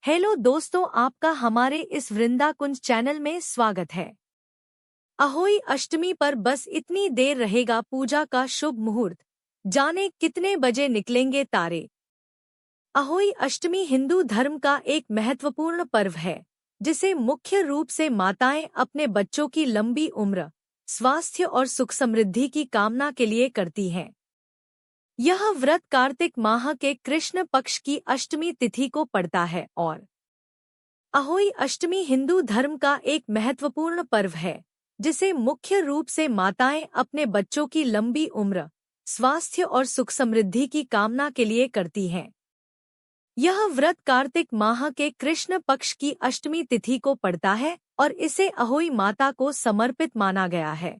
Hello दोस्तों, आपका हमारे इस वृंदाकुंज चैनल में स्वागत है। अहोई अष्टमी पर बस इतनी देर रहेगा पूजा का शुभ मुहूर्त। जाने कितने बजे निकलेंगे तारे। अहोई अष्टमी हिंदू धर्म का एक महत्वपूर्ण पर्व है, जिसे मुख्य रूप से माताएं अपने बच्चों की लंबी उम्र, स्वास्थ्य और सुख समृद्धि की कामना के लिए करती हैं। यह व्रत कार्तिक माह के कृष्ण पक्ष की अष्टमी तिथि को पड़ता है और अहोई अष्टमी हिंदू धर्म का एक महत्वपूर्ण पर्व है, जिसे मुख्य रूप से माताएं अपने बच्चों की लंबी उम्र, स्वास्थ्य और सुख समृद्धि की कामना के लिए करती हैं। यह व्रत कार्तिक माह के कृष्ण पक्ष की अष्टमी तिथि को पड़ता है और इसे अहोई माता को समर्पित माना गया है।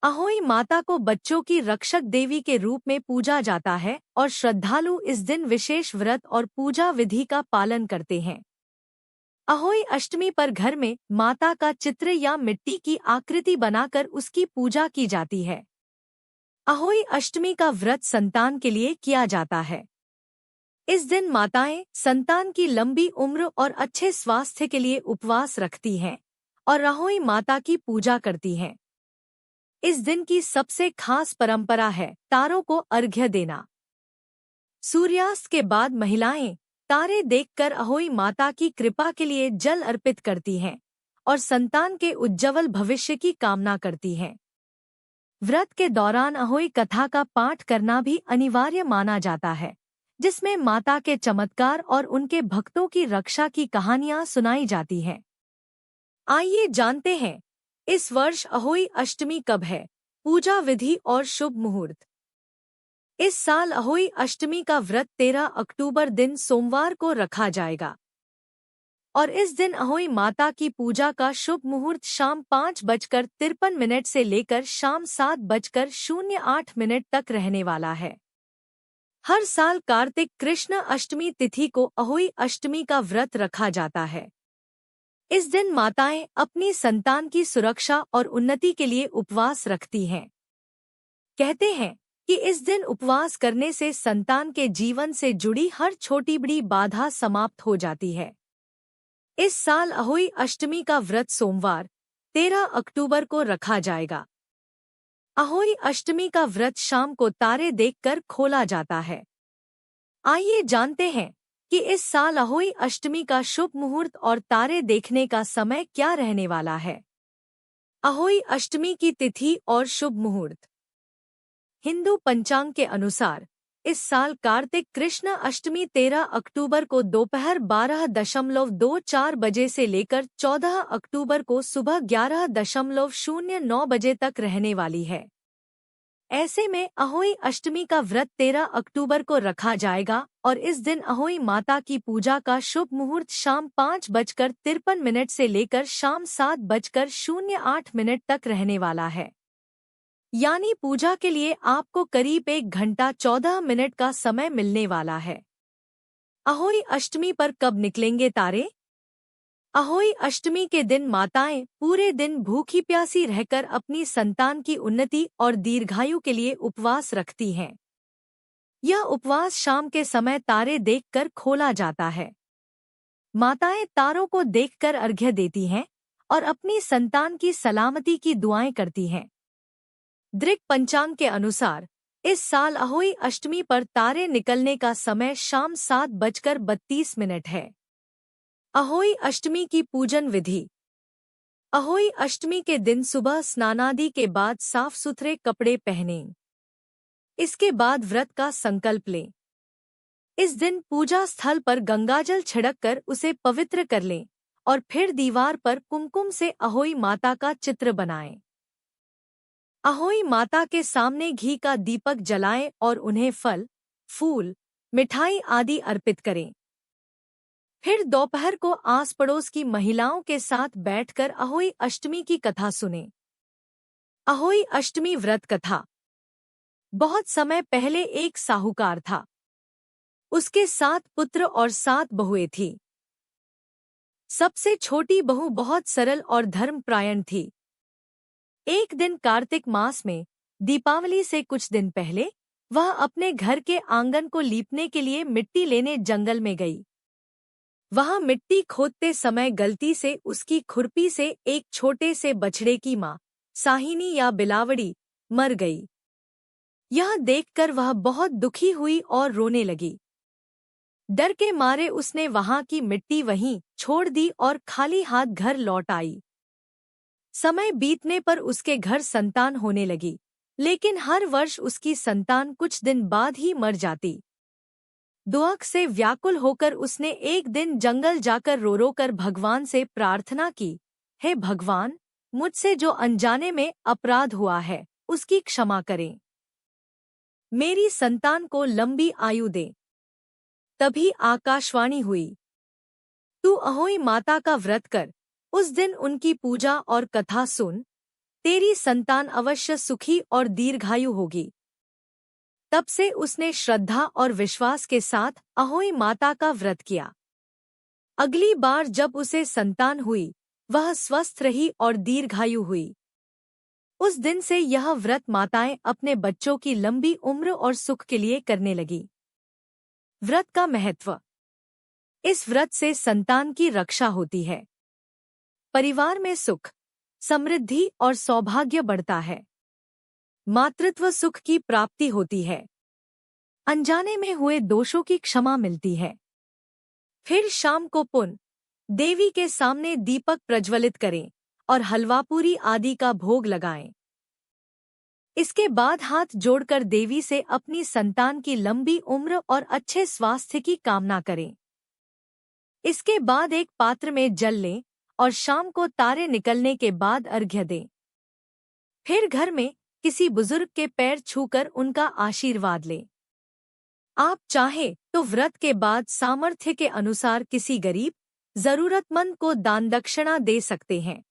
अहोई माता को बच्चों की रक्षक देवी के रूप में पूजा जाता है और श्रद्धालु इस दिन विशेष व्रत और पूजा विधि का पालन करते हैं। अहोई अष्टमी पर घर में माता का चित्र या मिट्टी की आकृति बनाकर उसकी पूजा की जाती है। अहोई अष्टमी का व्रत संतान के लिए किया जाता है। इस दिन माताएं संतान की लंबी उम्र और अच्छे स्वास्थ्य के लिए उपवास रखती हैं और अहोई माता की पूजा करती हैं। इस दिन की सबसे खास परंपरा है तारों को अर्घ्य देना। सूर्यास्त के बाद महिलाएं तारे देखकर अहोई माता की कृपा के लिए जल अर्पित करती हैं और संतान के उज्ज्वल भविष्य की कामना करती हैं। व्रत के दौरान अहोई कथा का पाठ करना भी अनिवार्य माना जाता है, जिसमें माता के चमत्कार और उनके भक्तों की रक्षा की कहानियां सुनाई जाती हैं। आइए जानते हैं, इस वर्ष अहोई अष्टमी कब है, पूजा विधि और शुभ मुहूर्त। इस साल अहोई अष्टमी का व्रत 13 अक्टूबर दिन सोमवार को रखा जाएगा और इस दिन अहोई माता की पूजा का शुभ मुहूर्त शाम 5:53 से लेकर शाम 7:08 तक रहने वाला है। हर साल कार्तिक कृष्ण अष्टमी तिथि को अहोई अष्टमी का व्रत रखा जाता है। इस दिन माताएं अपनी संतान की सुरक्षा और उन्नति के लिए उपवास रखती हैं। कहते हैं कि इस दिन उपवास करने से संतान के जीवन से जुड़ी हर छोटी बड़ी बाधा समाप्त हो जाती है। इस साल अहोई अष्टमी का व्रत सोमवार 13 अक्टूबर को रखा जाएगा। अहोई अष्टमी का व्रत शाम को तारे देखकर खोला जाता है। आइए जानते हैं कि इस साल अहोई अष्टमी का शुभ मुहूर्त और तारे देखने का समय क्या रहने वाला है। अहोई अष्टमी की तिथि और शुभ मुहूर्त। हिंदू पंचांग के अनुसार इस साल कार्तिक कृष्ण अष्टमी 13 अक्टूबर को दोपहर 12:24 बजे से लेकर 14 अक्टूबर को सुबह 11:09 बजे तक रहने वाली है। ऐसे में अहोई अष्टमी का व्रत 13 अक्टूबर को रखा जाएगा और इस दिन अहोई माता की पूजा का शुभ मुहूर्त शाम 5:53 से लेकर शाम 7:08 तक रहने वाला है। यानी पूजा के लिए आपको करीब 1 घंटा 14 मिनट का समय मिलने वाला है। अहोई अष्टमी पर कब निकलेंगे तारे। अहोई अष्टमी के दिन माताएं पूरे दिन भूखी प्यासी रहकर अपनी संतान की उन्नति और दीर्घायु के लिए उपवास रखती हैं। यह उपवास शाम के समय तारे देखकर खोला जाता है। माताएं तारों को देखकर अर्घ्य देती हैं और अपनी संतान की सलामती की दुआएं करती हैं। दृक पंचांग के अनुसार इस साल अहोई अष्टमी पर तारे निकलने का समय शाम 7:32 है। अहोई अष्टमी की पूजन विधि। अहोई अष्टमी के दिन सुबह स्नानादि के बाद साफ सुथरे कपड़े पहनें। इसके बाद व्रत का संकल्प लें। इस दिन पूजा स्थल पर गंगाजल छिड़ककर उसे पवित्र कर लें और फिर दीवार पर कुमकुम से अहोई माता का चित्र बनाएं। अहोई माता के सामने घी का दीपक जलाएं और उन्हें फल, फूल, मिठाई आदि अर्पित करें। फिर दोपहर को आस पड़ोस की महिलाओं के साथ बैठकर अहोई अष्टमी की कथा सुनें। अहोई अष्टमी व्रत कथा। बहुत समय पहले एक साहूकार था। उसके 7 पुत्र और 7 बहुएं थीं। सबसे छोटी बहू बहुत सरल और धर्मपरायण थी। एक दिन कार्तिक मास में दीपावली से कुछ दिन पहले वह अपने घर के आंगन को लीपने के लिए मिट्टी लेने जंगल में गई। वहां मिट्टी खोदते समय गलती से उसकी खुरपी से एक छोटे से बछड़े की मां, साहिनी या बिलावड़ी, मर गई। यह देखकर वह बहुत दुखी हुई और रोने लगी। डर के मारे उसने वहां की मिट्टी वहीं छोड़ दी और खाली हाथ घर लौट आई। समय बीतने पर उसके घर संतान होने लगी, लेकिन हर वर्ष उसकी संतान कुछ दिन बाद ही मर जाती। दुख से व्याकुल होकर उसने एक दिन जंगल जाकर रो रो कर भगवान से प्रार्थना की, हे भगवान, मुझसे जो अनजाने में अपराध हुआ है उसकी क्षमा करें। मेरी संतान को लंबी आयु दे। तभी आकाशवाणी हुई, तू अहोई माता का व्रत कर, उस दिन उनकी पूजा और कथा सुन, तेरी संतान अवश्य सुखी और दीर्घायु होगी। तब से उसने श्रद्धा और विश्वास के साथ अहोई माता का व्रत किया। अगली बार जब उसे संतान हुई, वह स्वस्थ रही और दीर्घायु हुई। उस दिन से यह व्रत माताएं अपने बच्चों की लंबी उम्र और सुख के लिए करने लगी। व्रत का महत्व। इस व्रत से संतान की रक्षा होती है, परिवार में सुख, समृद्धि और सौभाग्य बढ़ता है, मातृत्व सुख की प्राप्ति होती है, अनजाने में हुए दोषों की क्षमा मिलती है। फिर शाम को पुन देवी के सामने दीपक प्रज्वलित करें और हलवापूरी आदि का भोग लगाएं। इसके बाद हाथ जोड़कर देवी से अपनी संतान की लंबी उम्र और अच्छे स्वास्थ्य की कामना करें। इसके बाद एक पात्र में जल लें और शाम को तारे निकलने के बाद अर्घ्य दें। फिर घर में किसी बुजुर्ग के पैर छूकर उनका आशीर्वाद लें। आप चाहे तो व्रत के बाद सामर्थ्य के अनुसार किसी गरीब, जरूरतमंद को दान दक्षिणा दे सकते हैं।